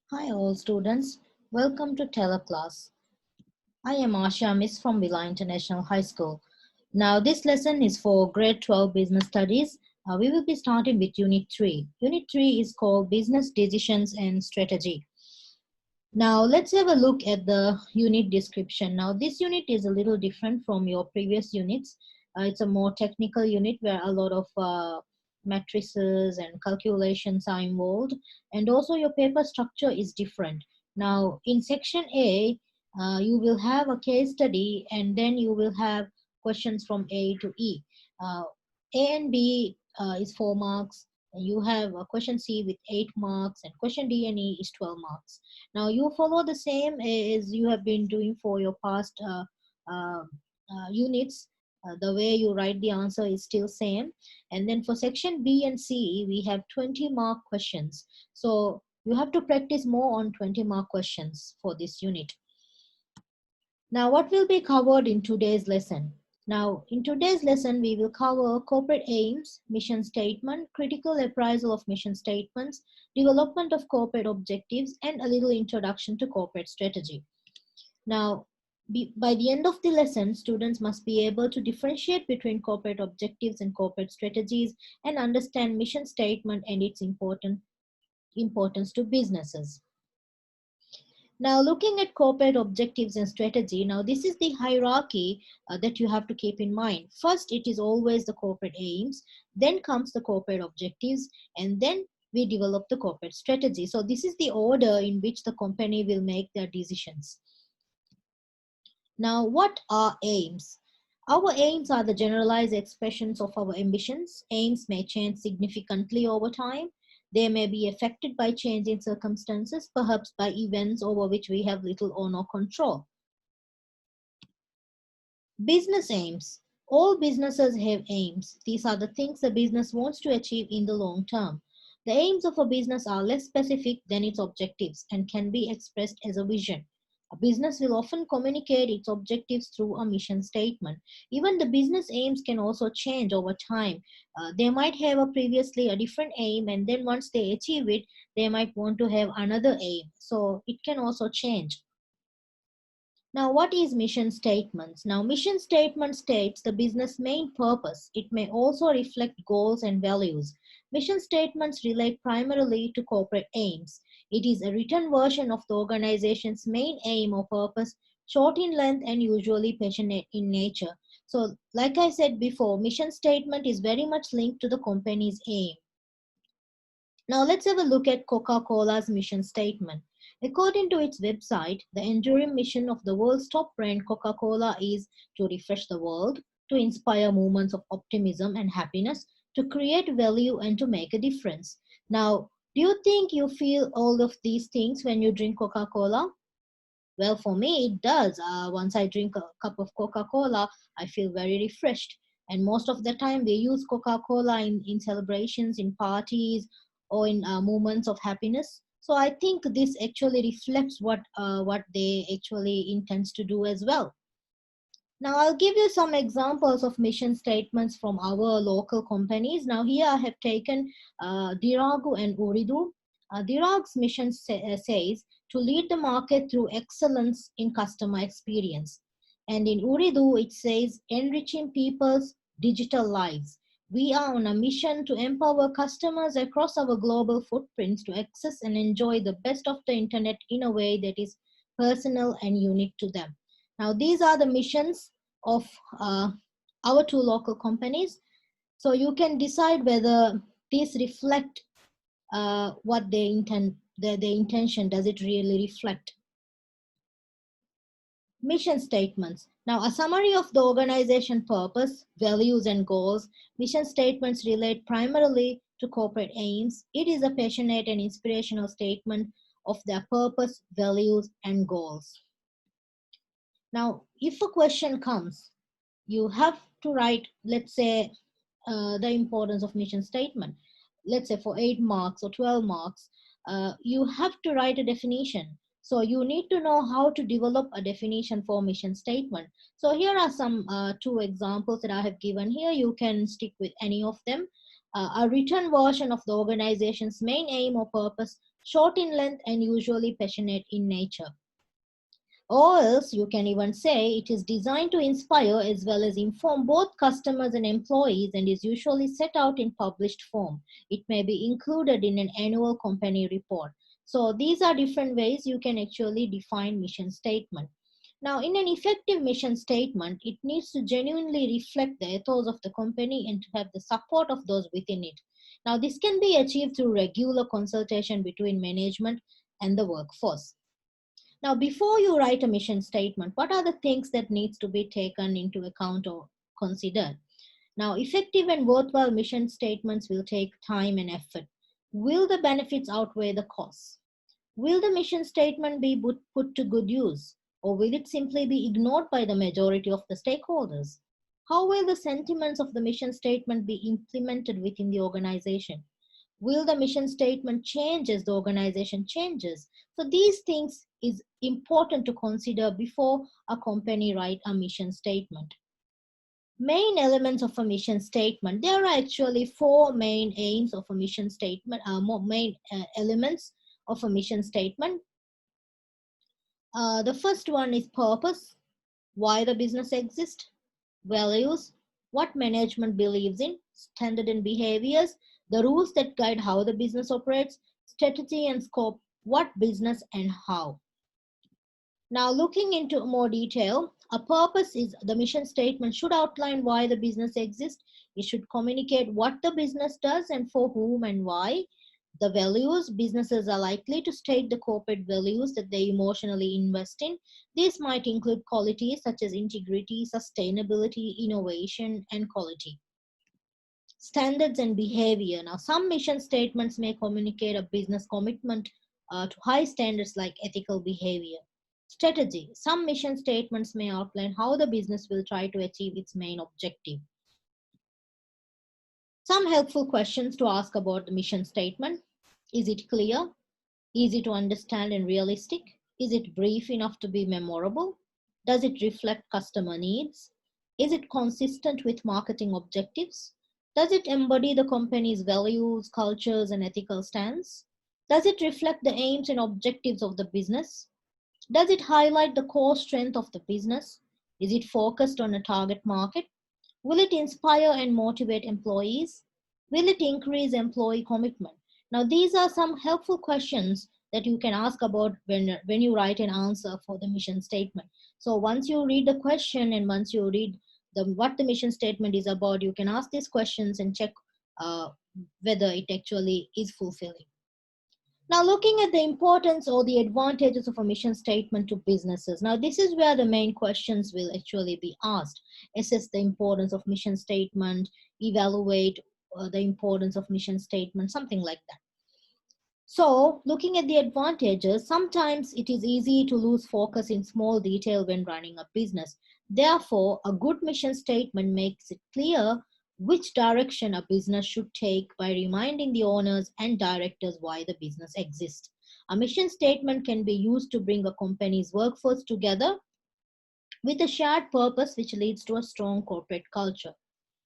Hi all students, welcome to Telikilaas. I am Asha Miss from Villa International High School. Now this lesson is for grade 12 business studies. We will be starting with unit 3. Unit 3 is called business decisions and strategy. Now let's have a look at the unit description. Now this unit is a little different from your previous units. It's a more technical unit where a lot of matrices and calculations are involved, and also your paper structure is different. Now in section A, you will have a case study, and then you will have questions from A to E. Uh, A and B is 4 marks. You have question C with 8 marks, and question D and E is 12 marks. Now you follow the same as you have been doing for your past uh, units. The way you write the answer is still same. And then for section B and C, we have 20 mark questions. So you have to practice more on 20 mark questions for this unit. Now, what will be covered in today's lesson? Now, in today's lesson, we will cover corporate aims, mission statement, critical appraisal of mission statements, development of corporate objectives, and a little introduction to corporate strategy. Now, by the end of the lesson, students must be able to differentiate between corporate objectives and corporate strategies and understand mission statement and its importance to businesses. Now, looking at corporate objectives and strategy, now this is the hierarchy that you have to keep in mind. First, it is always the corporate aims, then comes the corporate objectives, and then we develop the corporate strategy. So this is the order in which the company will make their decisions. Now, what are aims? Our aims are the generalized expressions of our ambitions. Aims may change significantly over time. They may be affected by changing circumstances, perhaps by events over which we have little or no control. Business aims. All businesses have aims. These are the things the business wants to achieve in the long term. The aims of a business are less specific than its objectives and can be expressed as a vision. A business will often communicate its objectives through a mission statement. Even the business aims can also change over time. They might have previously a different aim, and then once they achieve it, they might want to have another aim. So it can also change. Now, what is mission statements? Now, mission statement states the business main purpose. It may also reflect goals and values. Mission statements relate primarily to corporate aims. It is a written version of the organization's main aim or purpose, short in length and usually passionate in nature. So, like I said before, mission statement is very much linked to the company's aim. Now let's have a look at Coca-Cola's mission statement. According to its website, the enduring mission of the world's top brand Coca-Cola is to refresh the world, to inspire moments of optimism and happiness, to create value and to make a difference. Now, do you think you feel all of these things when you drink Coca-Cola? Well, for me, it does. Once I drink a cup of Coca-Cola, I feel very refreshed. And most of the time, we use Coca-Cola in celebrations, in parties, or in moments of happiness. So I think this actually reflects what they actually intends to do as well. Now I'll give you some examples of mission statements from our local companies. Now here I have taken Diragu and Uridu. Dirag's mission says to lead the market through excellence in customer experience. And in Uridu it says enriching people's digital lives. We are on a mission to empower customers across our global footprints to access and enjoy the best of the internet in a way that is personal and unique to them. Now, these are the missions of our two local companies. So you can decide whether these reflect what they intend, their intention, does it really reflect? Mission statements. Now, a summary of the organization purpose, values, and goals. Mission statements relate primarily to corporate aims. It is a passionate and inspirational statement of their purpose, values, and goals. Now, if a question comes, you have to write, let's say, the importance of mission statement. Let's say for 8 marks or 12 marks, you have to write a definition. So you need to know how to develop a definition for mission statement. So here are some two examples that I have given here. You can stick with any of them. A written version of the organization's main aim or purpose, short in length and usually passionate in nature. Or else you can even say it is designed to inspire as well as inform both customers and employees and is usually set out in published form. It may be included in an annual company report. So these are different ways you can actually define mission statement. Now, in an effective mission statement, it needs to genuinely reflect the ethos of the company and to have the support of those within it. Now, this can be achieved through regular consultation between management and the workforce. Now, before you write a mission statement, what are the things that needs to be taken into account or considered? Now, effective and worthwhile mission statements will take time and effort. Will the benefits outweigh the costs? Will the mission statement be put to good use? Or will it simply be ignored by the majority of the stakeholders? How will the sentiments of the mission statement be implemented within the organization? Will the mission statement change as the organization changes? So these things is important to consider before a company write a mission statement. Main elements of a mission statement. There are actually four main aims of a mission statement, main elements of a mission statement. The first one is purpose, why the business exists, values, what management believes in, standard and behaviors, the rules that guide how the business operates, strategy and scope, what business and how. Now, looking into more detail, a purpose is the mission statement should outline why the business exists. It should communicate what the business does and for whom and why. The values, businesses are likely to state the corporate values that they emotionally invest in. These might include qualities such as integrity, sustainability, innovation, and quality. Standards and behavior. Now, some mission statements may communicate a business commitment to high standards like ethical behavior. Strategy. Some mission statements may outline how the business will try to achieve its main objective. Some helpful questions to ask about the mission statement. Is it clear? Easy to understand and realistic? Is it brief enough to be memorable? Does it reflect customer needs? Is it consistent with marketing objectives? Does it embody the company's values, cultures, and ethical stance? Does it reflect the aims and objectives of the business? Does it highlight the core strength of the business? Is it focused on a target market? Will it inspire and motivate employees? Will it increase employee commitment? Now, these are some helpful questions that you can ask about when you write an answer for the mission statement. So once you read the question and once you read what the mission statement is about, you can ask these questions and check whether it actually is fulfilling. Now, looking at the importance or the advantages of a mission statement to businesses. Now, this is where the main questions will actually be asked. Assess the importance of mission statement, evaluate the importance of mission statement, something like that. So, looking at the advantages, sometimes it is easy to lose focus in small detail when running a business. Therefore, a good mission statement makes it clear which direction a business should take by reminding the owners and directors why the business exists. A mission statement can be used to bring a company's workforce together with a shared purpose, which leads to a strong corporate culture.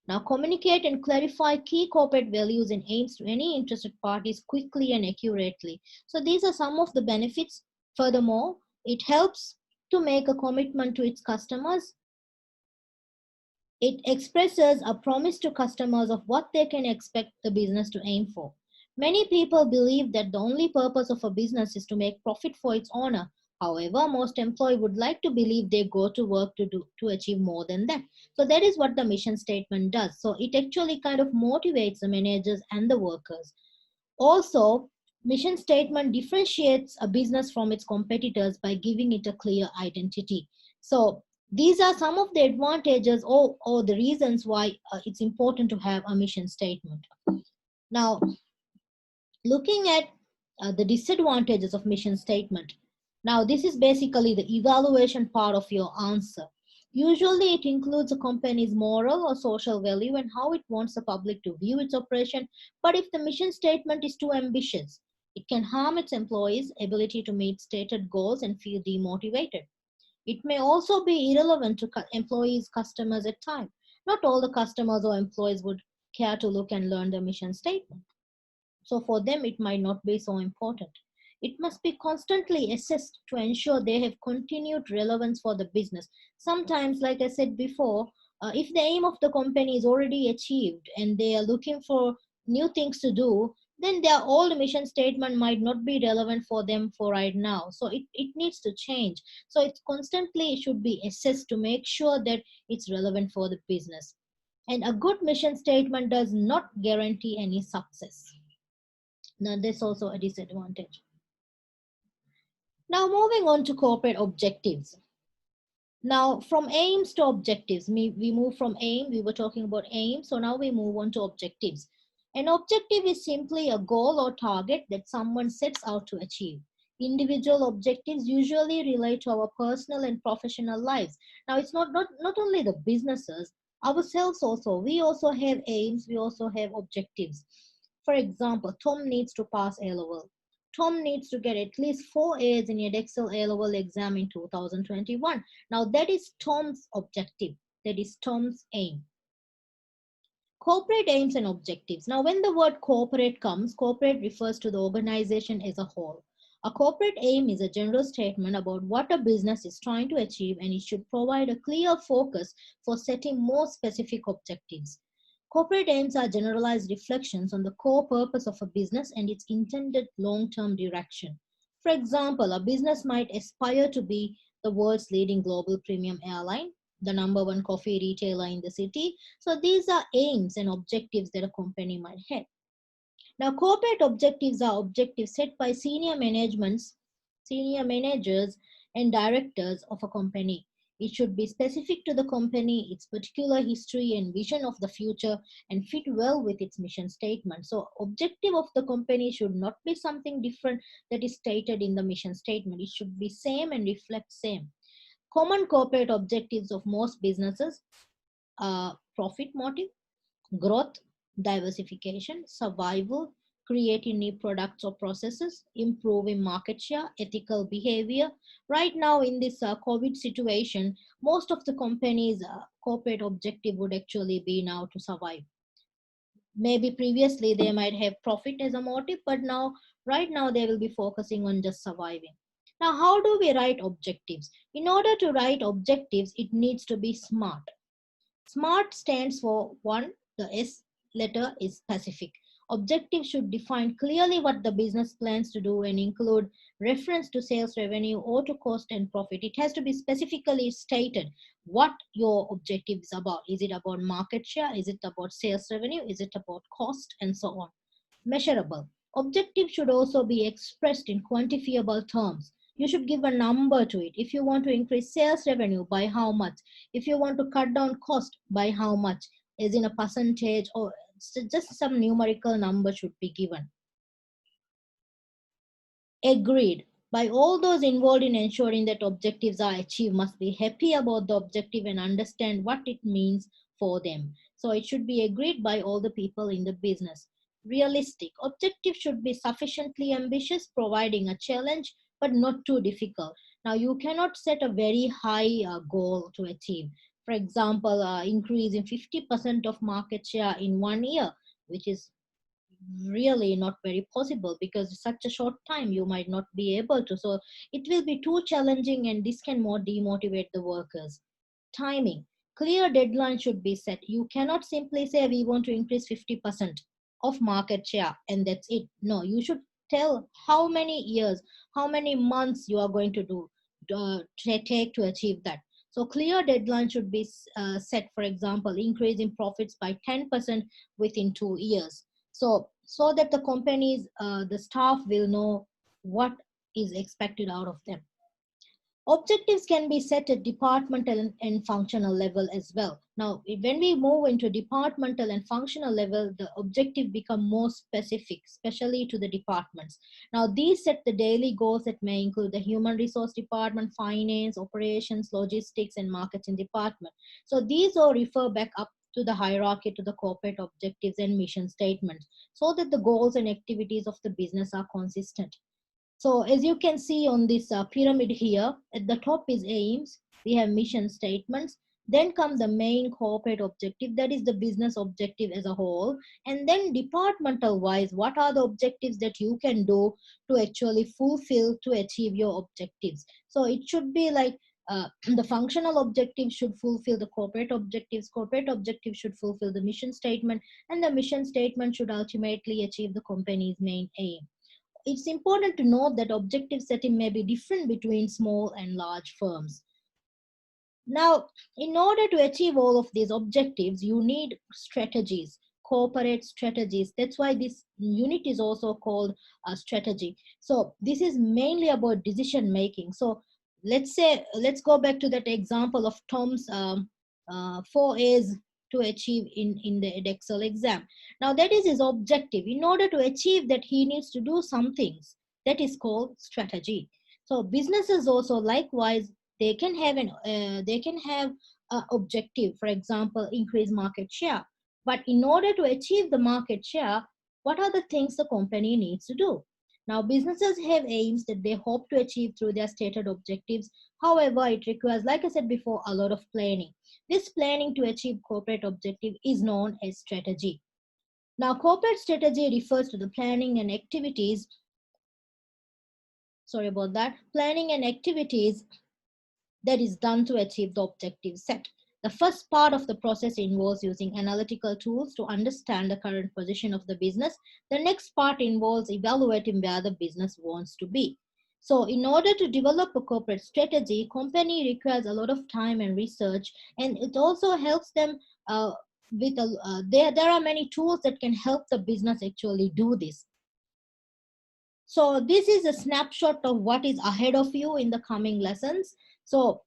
Now, communicate and clarify key corporate values and aims to any interested parties quickly and accurately. So, these are some of the benefits. Furthermore, it helps to make a commitment to its customers. It expresses a promise to customers of what they can expect the business to aim for. Many people believe that the only purpose of a business is to make profit for its owner. However, most employees would like to believe they go to work to achieve more than that. So that is what the mission statement does. So it actually kind of motivates the managers and the workers. Also, mission statement differentiates a business from its competitors by giving it a clear identity. So these are some of the advantages or the reasons why it's important to have a mission statement. Now, looking at the disadvantages of mission statement. Now, this is basically the evaluation part of your answer. Usually, it includes a company's moral or social value and how it wants the public to view its operation. But if the mission statement is too ambitious, it can harm its employees' ability to meet stated goals and feel demotivated. It may also be irrelevant to employees, customers at times. Not all the customers or employees would care to look and learn the mission statement. So for them, it might not be so important. It must be constantly assessed to ensure they have continued relevance for the business. Sometimes, like I said before, if the aim of the company is already achieved and they are looking for new things to do, then their old mission statement might not be relevant for them for right now. So it needs to change. So it constantly should be assessed to make sure that it's relevant for the business. And a good mission statement does not guarantee any success. Now, there's also a disadvantage. Now, moving on to corporate objectives. Now, from aims to objectives, we move from aim, we were talking about aim, so now we move on to objectives. An objective is simply a goal or target that someone sets out to achieve. Individual objectives usually relate to our personal and professional lives. Now, it's not only the businesses, ourselves also. We also have aims, we also have objectives. For example, Tom needs to pass A-level. Tom needs to get at least 4 A's in Edexcel A-level exam in 2021. Now that is Tom's objective. That is Tom's aim. Corporate aims and objectives. Now when the word corporate comes, corporate refers to the organization as a whole. A corporate aim is a general statement about what a business is trying to achieve, and it should provide a clear focus for setting more specific objectives. Corporate aims are generalized reflections on the core purpose of a business and its intended long-term direction. For example, a business might aspire to be the world's leading global premium airline, the number one coffee retailer in the city. So these are aims and objectives that a company might have. Now, corporate objectives are objectives set by senior managers and directors of a company. It should be specific to the company, its particular history and vision of the future, and fit well with its mission statement. So, objective of the company should not be something different that is stated in the mission statement. It should be same and reflect same. Common corporate objectives of most businesses are profit motive, growth, diversification, survival, creating new products or processes, improving market share, ethical behavior. Right now, in this COVID situation, most of the companies' corporate objective would actually be now to survive. Maybe previously they might have profit as a motive, but now, right now, they will be focusing on just surviving. Now, how do we write objectives? In order to write objectives, it needs to be smart. SMART stands for one, the S letter is specific. Objectives should define clearly what the business plans to do and include reference to sales revenue or to cost and profit. It has to be specifically stated what your objective is about. Is it about market share? Is it about sales revenue? Is it about cost? And so on. Measurable. Objectives should also be expressed in quantifiable terms. You should give a number to it. If you want to increase sales revenue, by how much? If you want to cut down cost, by how much? Is in a percentage, or just some numerical number should be given. Agreed. By all those involved in ensuring that objectives are achieved must be happy about the objective and understand what it means for them. So it should be agreed by all the people in the business. Realistic. Objective should be sufficiently ambitious, providing a challenge, but not too difficult. Now, you cannot set a very high goal to achieve. For example, increase in 50% of market share in 1 year, which is really not very possible because such a short time you might not be able to. So it will be too challenging and this can more demotivate the workers. Timing. Clear deadline should be set. You cannot simply say we want to increase 50% of market share and that's it. No, you should tell how many years, how many months you are going to do take to achieve that. So clear deadline should be set. For example, increase in profits by 10% within 2 years. So that the companies, the staff will know what is expected out of them. Objectives can be set at departmental and functional level as well. Now, when we move into departmental and functional level, the objective become more specific, especially to the departments. Now, these set the daily goals that may include the human resource department, finance, operations, logistics, and marketing department. So these all refer back up to the hierarchy to the corporate objectives and mission statements so that the goals and activities of the business are consistent. So as you can see on this pyramid here, at the top is aims, we have mission statements, Then come the main corporate objective, that is the business objective as a whole. And then departmental wise, what are the objectives that you can do to actually fulfill to achieve your objectives. So it should be like the functional objectives should fulfill the corporate objectives, corporate objectives should fulfill the mission statement, and the mission statement should ultimately achieve the company's main aim. It's important to note that objective setting may be different between small and large firms. Now, in order to achieve all of these objectives, you need strategies, corporate strategies. That's why this unit is also called a strategy. So this is mainly about decision making. So let's go back to that example of Tom's 4 A's to achieve in the Excel exam. Now that is his objective. In order to achieve that, he needs to do some things. That is called strategy. So businesses also likewise, they can have an objective, for example, increase market share. But in order to achieve the market share, what are the things the company needs to do? Now businesses have aims that they hope to achieve through their stated objectives. However, it requires, like I said before, a lot of planning. This planning to achieve corporate objective is known as strategy. Now corporate strategy refers to the planning and activities, planning and activities that is done to achieve the objective set. The first part of the process involves using analytical tools to understand the current position of the business. The next part involves evaluating where the business wants to be. So in order to develop a corporate strategy, company requires a lot of time and research, and it also helps them there are many tools that can help the business actually do this. So this is a snapshot of what is ahead of you in the coming lessons. So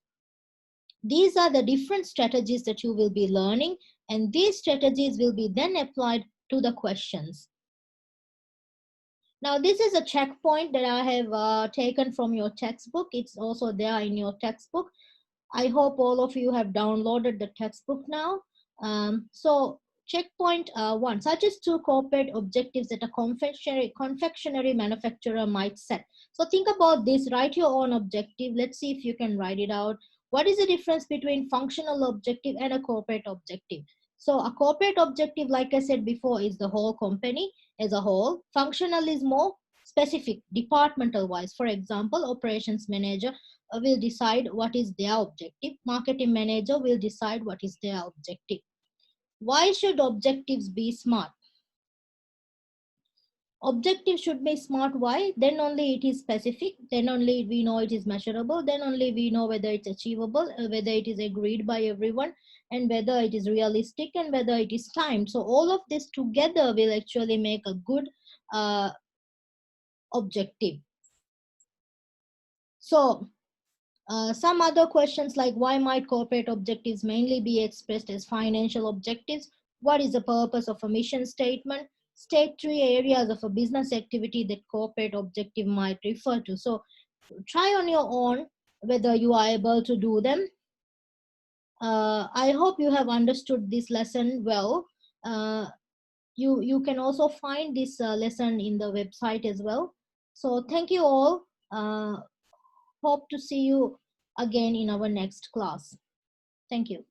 these are the different strategies that you will be learning, and these strategies will be then applied to the questions. Now this is a checkpoint that I have taken from your textbook. It's also there in your textbook. I hope all of you have downloaded the textbook now. So checkpoint 1, suggest 2 corporate objectives that a confectionery manufacturer might set. So think about this, write your own objective. Let's see if you can write it out. What is the difference between functional objective and a corporate objective? So a corporate objective, like I said before, is the whole company as a whole. Functional is more specific, departmental wise. For example, operations manager will decide what is their objective. Marketing manager will decide what is their objective. Why should objectives be smart? Objective should be smart. Why? Then only it is specific. Then only we know it is measurable. Then only we know whether it's achievable, whether it is agreed by everyone, and whether it is realistic, and whether it is timed. So all of this together will actually make a good objective. So some other questions like, why might corporate objectives mainly be expressed as financial objectives? What is the purpose of a mission statement? State 3 areas of a business activity that corporate objective might refer to. So try on your own whether you are able to do them. I hope you have understood this lesson well. You can also find this lesson in the website as well. So thank you all. Hope to see you again in our next class. Thank you.